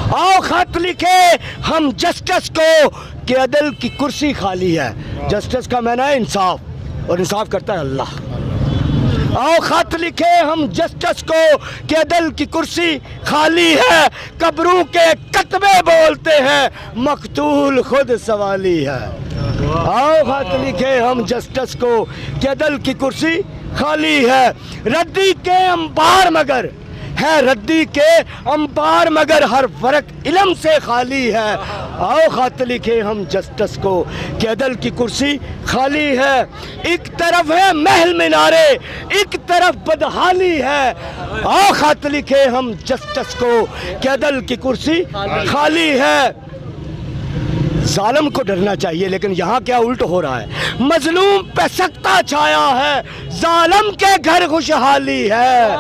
आओ खत लिखे हम जस्टिस को कि अदल की कुर्सी खाली है। जस्टिस का माना है इंसाफ, और इंसाफ करता है अल्लाह। आओ खत लिखे हम जस्टिस को कि अदल की कुर्सी खाली है। कब्रों के कतबे बोलते हैं मकतूल खुद सवाली है। आओ खत लिखे हम जस्टिस को कि अदल की कुर्सी खाली है। रद्दी के अंबार मगर है, रद्दी के अंबार मगर हर फर्क इल्म से खाली है। आओ खत लिखे हम जस्टिस को कि अदल की कुर्सी खाली है। एक तरफ है महल मीनारे, एक तरफ बदहाली है। आओ खत लिखे हम जस्टिस को कि अदल की कुर्सी खाली है। जालिम को डरना चाहिए, लेकिन यहाँ क्या उल्ट हो रहा है। मजलूम पे सख्ता छाया है, जालिम के घर खुशहाली है।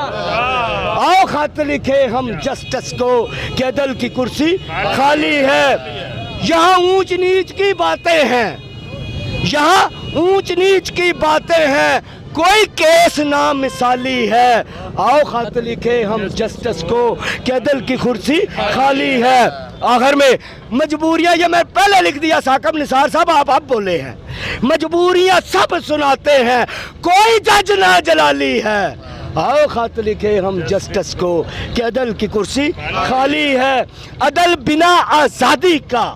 आओ खत लिखे हम जस्टिस को कि अदल की कुर्सी खाली है। यहाँ ऊंच नीच की बातें हैं, यहाँ ऊंच नीच की बातें हैं, कोई केस ना मिसाली है। आओ खत लिखे हम जस्टिस को कि अदल की कुर्सी खाली है। आखिर में मजबूरियां, ये मैं पहले लिख दिया, साकब निसार साहब आप बोले हैं। मजबूरियां सब सुनाते हैं, कोई जज ना जलाली है। आओ खत लिखे हम जस्टिस को कि अदल की कुर्सी खाली है। अदल बिना आज़ादी का,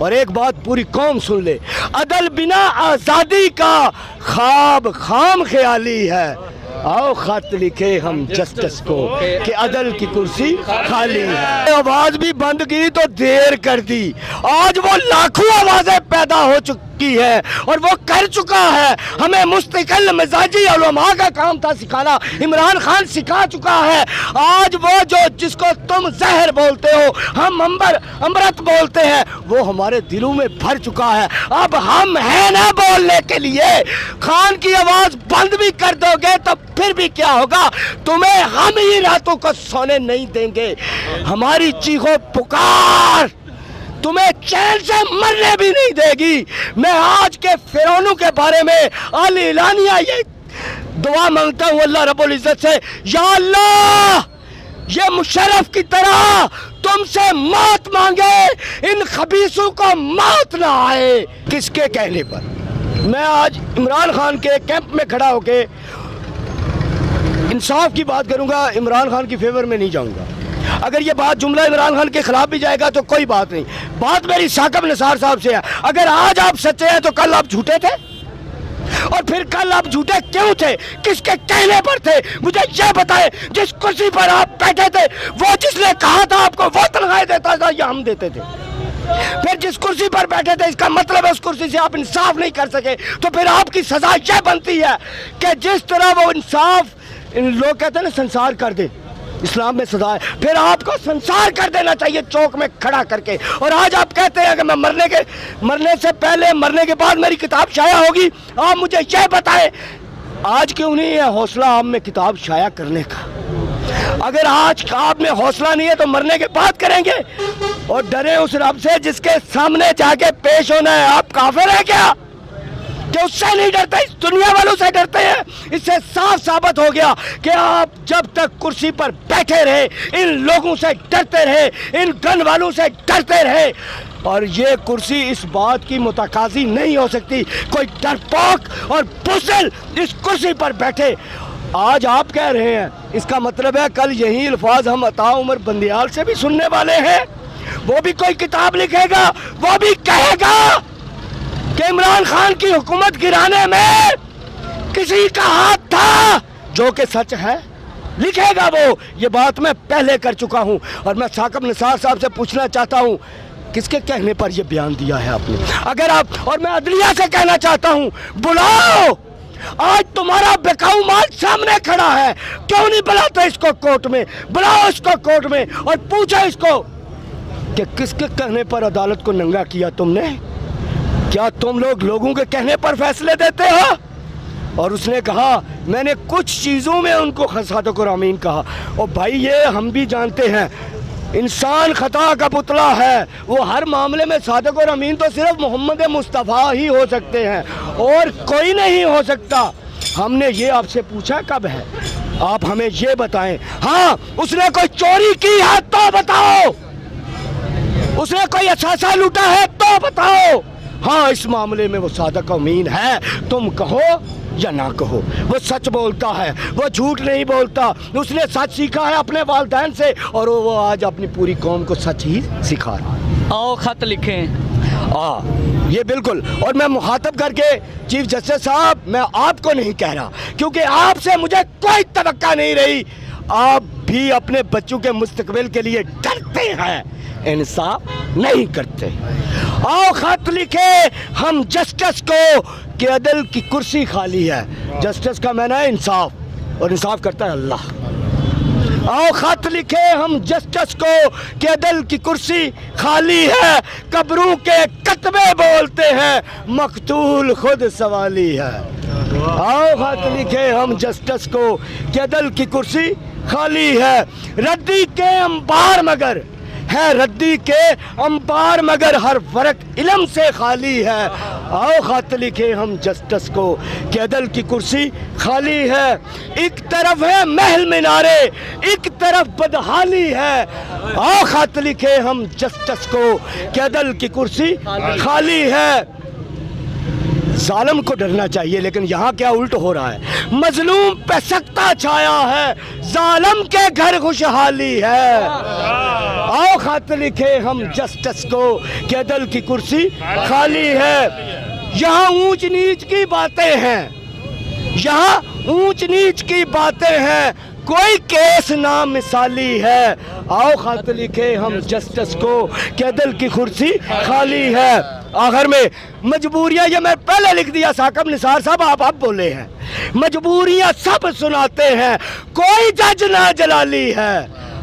और एक बात पूरी कौम सुन ले, अदल बिना आज़ादी का ख्वाब खाम ख्याली है। आओ खत लिखे हम जस्टिस को कि अदल की कुर्सी खाली है। आवाज भी बंद की तो देर कर दी। आज वो लाखों आवाजें पैदा हो चुकी है और वो कर चुका है। हमें मुस्तकिल मिजाजी उलमा का काम था सिखाना, इमरान खान सिखा चुका है। आज वो जो जिसको तुम जहर बोलते हो हम अमृत बोलते हैं, वो हमारे दिलों में भर चुका है। अब हम हैं ना बोलने के लिए। खान की आवाज बंद भी कर दोगे तो फिर भी क्या होगा, तुम्हें हम ही रातों को सोने नहीं देंगे। हमारी चीखों पुकार तुम्हें चैन से मरने भी नहीं देगी। मैं आज के फिरौनों के बारे में आलिलानिया ये दुआ मांगता हूँ अल्लाह रब्बुल इज्जत से, या अल्लाह ये मुशर्रफ की तरह तुमसे मौत मांगे, इन खबीसों को मौत ना आए। किसके कहने पर? मैं आज इमरान खान के कैंप में खड़ा होके इंसाफ की बात करूंगा, इमरान खान की फेवर में नहीं जाऊंगा। अगर ये बात जुमला इमरान खान के खिलाफ भी जाएगा तो कोई बात नहीं। बात मेरी साकब निसार साहब से है। अगर आज आप सच्चे हैं तो कल आप झूठे थे, और फिर कल आप झूठे क्यों थे, किसके कहने पर थे, मुझे ये बताएं। जिस कुर्सी पर आप बैठे थे वो जिसने कहा था आपको वो तनख्वाह देता था या हम देते थे? फिर जिस कुर्सी पर बैठे थे इसका मतलब है उस कुर्सी से आप इंसाफ नहीं कर सके, तो फिर आपकी सजा यह बनती है कि जिस तरह वो इंसाफ, लोग कहते हैं ना संसार कर दे, इस्लाम में सजा है, फिर आपको संसार कर देना चाहिए चौक में खड़ा करके। और आज आप कहते हैं कि मैं मरने से पहले, मरने के बाद मेरी किताब शाया होगी। आप मुझे यह बताएं, आज क्यों नहीं है हौसला आप में किताब शाया करने का? अगर आज आप में हौसला नहीं है तो मरने के बाद करेंगे। और डरे उस रब से जिसके सामने जाके पेश होना है। आप काफिर हैं क्या कि उससे नहीं डरते, इस दुनिया वालों से डरते हैं? इससे साफ साबित हो गया कि आप जब तक कुर्सी पर बैठे रहे इन लोगों से डरते रहे, इन गन वालों से डरते रहे। और ये कुर्सी इस बात की मुतकाजी नहीं हो सकती कोई डरपोक और बुज़दिल इस कुर्सी पर बैठे। आज आप कह रहे हैं, इसका मतलब है कल यही अल्फाज हम अता उमर बंदियाल से भी सुनने वाले हैं। वो भी कोई किताब लिखेगा, वो भी कहेगा कि इमरान खान की हुकूमत गिराने में किसी का हाथ था, जो कि सच है। लिखेगा वो, ये बात मैं पहले कर चुका हूं। और मैं साकब निसार साहब से पूछना चाहता हूं, किसके कहने पर यह बयान दिया है आपने? अगर आप, और मैं अदलिया से कहना चाहता हूं, बुलाओ, आज तुम्हारा बेकाऊ माल सामने खड़ा है, क्यों नहीं बुलाते इसको कोर्ट में? बुलाओ इसको कोर्ट में और पूछो इसको कि किसके कहने पर अदालत को नंगा किया तुमने? क्या तुम लोगों के कहने पर फैसले देते हो? और उसने कहा मैंने कुछ चीज़ों में उनको सादिक और अमीन कहा। और भाई ये हम भी जानते हैं, इंसान खता का पुतला है। वो हर मामले में सादिक और अमीन तो सिर्फ मोहम्मद मुस्तफ़ा ही हो सकते हैं और कोई नहीं हो सकता। हमने ये आपसे पूछा कब है, आप हमें ये बताएं। हाँ, उसने कोई चोरी की है तो बताओ, उसने कोई असासा लूटा है तो बताओ। हाँ, इस मामले में वो सादक अमीन है, तुम कहो या ना कहो। वो सच बोलता है, वो झूठ नहीं बोलता। उसने सच सीखा है अपने वालिदैन से और वो आज अपनी पूरी कौम को सच ही सिखा रहा है। आओ खत लिखें। ये बिल्कुल। और मैं मुखातब करके चीफ जस्टिस साहब, मैं आपको नहीं कह रहा क्योंकि आपसे मुझे कोई तवक्का नहीं रही। आप भी अपने बच्चों के मुस्तकबिल के लिए डरते हैं, इंसाफ नहीं करते। आओ खत लिखे हम जस्टिस को कि अदल की कुर्सी खाली है। जस्टिस का मैंने इंसाफ, और इंसाफ करता है अल्लाह। आओ खत लिखे हम जस्टिस को कि अदल की कुर्सी खाली है। कब्रों के कतबे बोलते हैं, मकतूल खुद सवाली है। आओ खत लिखे हम जस्टिस को कि अदल की कुर्सी खाली है। रद्दी के अंबार मगर है, रद्दी के अंबार मगर हर फर्क इल्म से खाली है। आओ खत लिखे हम जस्टिस को कि अदल की कुर्सी खाली है। एक तरफ है महल मीनारे, एक तरफ बदहाली है। आओ खत लिखे हम जस्टिस को कि अदल की कुर्सी खाली है। जालिम को डरना चाहिए, लेकिन यहाँ क्या उल्ट हो रहा है। मजलूम पे सख्ता छाया है, जालिम के घर खुशहाली है। आओ खत लिखे हम जस्टिस को कि अदल की कुर्सी खाली है। यहाँ ऊंच नीच की बातें हैं, यहाँ ऊंच नीच की बातें हैं, कोई केस ना मिसाली है। आओ खत लिखे हम जस्टिस को कि अदल की कुर्सी खाली है। आखिर में मजबूरियां, ये मैं पहले लिख दिया साकब निसार साहब, आप अब बोले हैं। मजबूरियां सब सुनाते हैं, कोई जज ना जलाली है।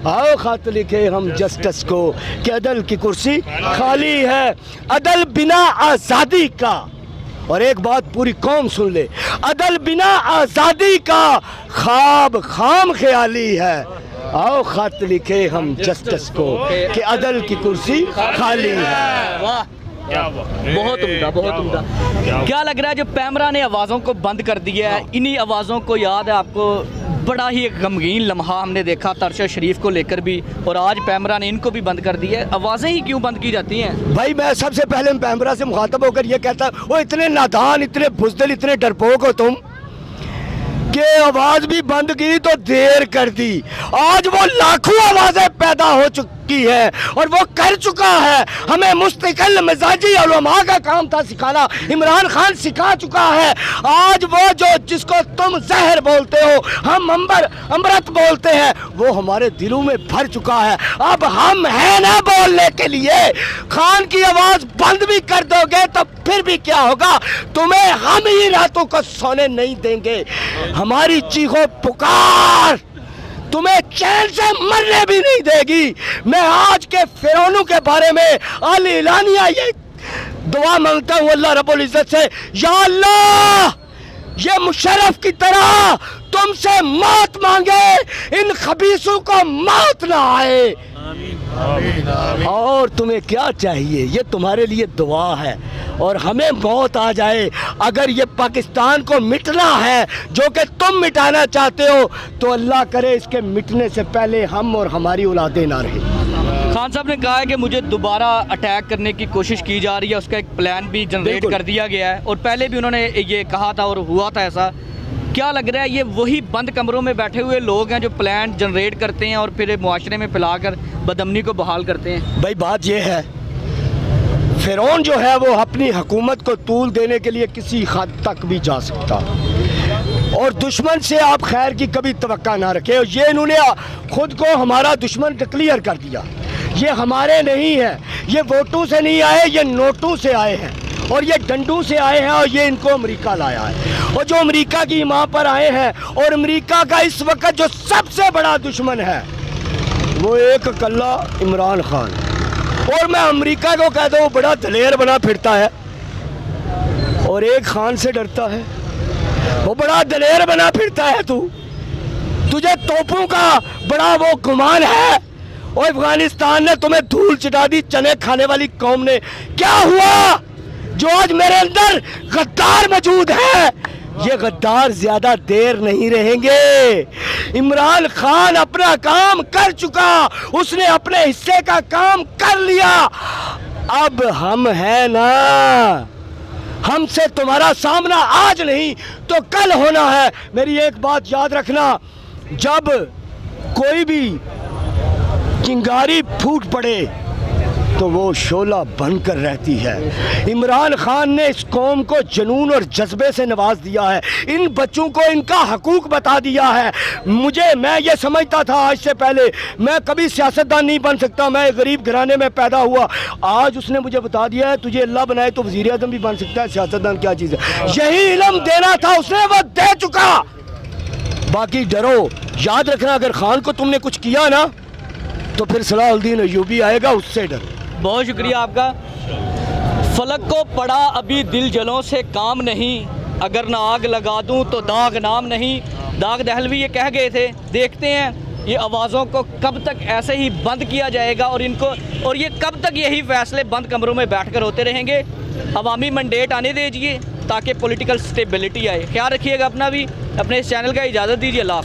आओ खत लिखे हम जस्टिस को कि अदल की कुर्सी खाली है। अदल बिना आज़ादी का, और एक बात पूरी कौम सुन ले, अदल बिना आज़ादी का ख्वाब खाम ख्याली है। आओ खत लिखे हम जस्टिस को कि अदल की कुर्सी खाली है। वाह, बहुत उम्दा, बहुत उम्दा। क्या लग रहा है जो पैमरा ने आवाज़ों को बंद कर दिया है, इन्हीं आवाज़ों को याद है आपको? बड़ा ही एक गमगीन लम्हा हमने देखा तरशद शरीफ को लेकर भी, और आज पैमरा ने इनको भी बंद कर दिया है। आवाज़ें ही क्यों बंद की जाती हैं? भाई मैं सबसे पहले पैमरा से मुखातब होकर ये कहता, वो इतने नादान, इतने बुज़दिल, इतने डरपोक हो तुम कि आवाज़ भी बंद की तो देर कर दी। आज वो लाखों आवाज़ें पैदा हो चुकी है और वो कर चुका है। हमें मुस्तकिल मिजाजी उलमा का काम था सिखाना, इमरान खान सिखा चुका है। आज वो जो जिसको तुम जहर बोलते हो, हम अमृत बोलते हैं, वो हमारे दिलों में भर चुका है। अब हम हैं ना बोलने के लिए। खान की आवाज़ बंद भी कर दोगे तो फिर भी क्या होगा, तुम्हें हम ही रातों को सोने नहीं देंगे। हमारी चीखों पुकार तुम्हें चैन से मरने भी नहीं देगी। मैं आज के फिरौनों के बारे में आलिलानिया ये दुआ मांगता हूँ अल्लाह रब्बुल इज्जत से, या अल्लाह ये मुशर्रफ की तरह तुमसे मौत मांगे, इन खबीसों को मौत ना आए। और तुम्हें क्या चाहिए, ये तुम्हारे लिए दुआ है। और हमें मौत आ जाए, अगर ये पाकिस्तान को मिटना है जो कि तुम मिटाना चाहते हो, तो अल्लाह करे इसके मिटने से पहले हम और हमारी औलादें ना रहे। खान साहब ने कहा है कि मुझे दोबारा अटैक करने की कोशिश की जा रही है, उसका एक प्लान भी जनरेट कर दिया गया है, और पहले भी उन्होंने ये कहा था और हुआ था ऐसा। क्या लग रहा है ये वही बंद कमरों में बैठे हुए लोग हैं जो प्लान जनरेट करते हैं और फिर मुआशरे में फैलाकर बदअमनी को बहाल करते हैं? भाई बात ये है, फिरौन जो है वो अपनी हुकूमत को तूल देने के लिए किसी हद तक भी जा सकता, और दुश्मन से आप खैर की कभी तवक्का ना रखे। ये इन्होंने खुद को हमारा दुश्मन डिक्लेयर कर दिया। ये हमारे नहीं है, ये वोटों से नहीं आए, ये नोटों से आए हैं, और ये डंडों से आए हैं, और ये इनको अमेरिका लाया है। और जो अमेरिका की माँ पर आए हैं, और अमेरिका का इस वक्त जो सबसे बड़ा दुश्मन है वो एक अकेला इमरान खान। और मैं अमेरिका को कहता हूँ बड़ा दलेर बना फिरता है और एक खान से डरता है, वो बड़ा दलेर बना फिरता है। तुझे तोपों का बड़ा वो गुमान है, और अफगानिस्तान ने तुम्हें धूल चिटा दी, चने खाने वाली कौम ने। क्या हुआ जो आज मेरे अंदर गद्दार मौजूद है, ये गद्दार ज्यादा देर नहीं रहेंगे। इमरान खान अपना काम कर चुका, उसने अपने हिस्से का काम कर लिया। अब हम हैं ना, हमसे तुम्हारा सामना आज नहीं तो कल होना है। मेरी एक बात याद रखना, जब कोई भी चिंगारी फूट पड़े तो वो शोला बनकर रहती है। इमरान खान ने इस कौम को जुनून और जज्बे से नवाज दिया है, इन बच्चों को इनका हकूक बता दिया है। मैं ये समझता था आज से पहले मैं कभी सियासतदान नहीं बन सकता, मैं गरीब घराने में पैदा हुआ। आज उसने मुझे बता दिया है तुझे अल्लाह बनाए तो वज़ीर आज़म भी बन सकता है, सियासतदान क्या चीज़ है। यही इल्म देना था उसने, वो दे चुका। बाकी डरो, याद रखना अगर खान को तुमने कुछ किया ना तो फिर सलाहुद्दीन अय्यूबी आएगा, उससे डरो। बहुत शुक्रिया आपका। फलक को पड़ा अभी दिल जलों से काम नहीं, अगर ना आग लगा दूं तो दाग नाम नहीं। दाग दहलवी ये कह गए थे। देखते हैं ये आवाज़ों को कब तक ऐसे ही बंद किया जाएगा और ये कब तक यही फैसले बंद कमरों में बैठकर होते रहेंगे। अवामी मैंडेट आने दीजिए ताकि पॉलिटिकल स्टेबिलिटी आए। ख्याल रखिएगा अपना भी, अपने इस चैनल का इजाज़त दीजिए। अल्लाह हाफ़िज़।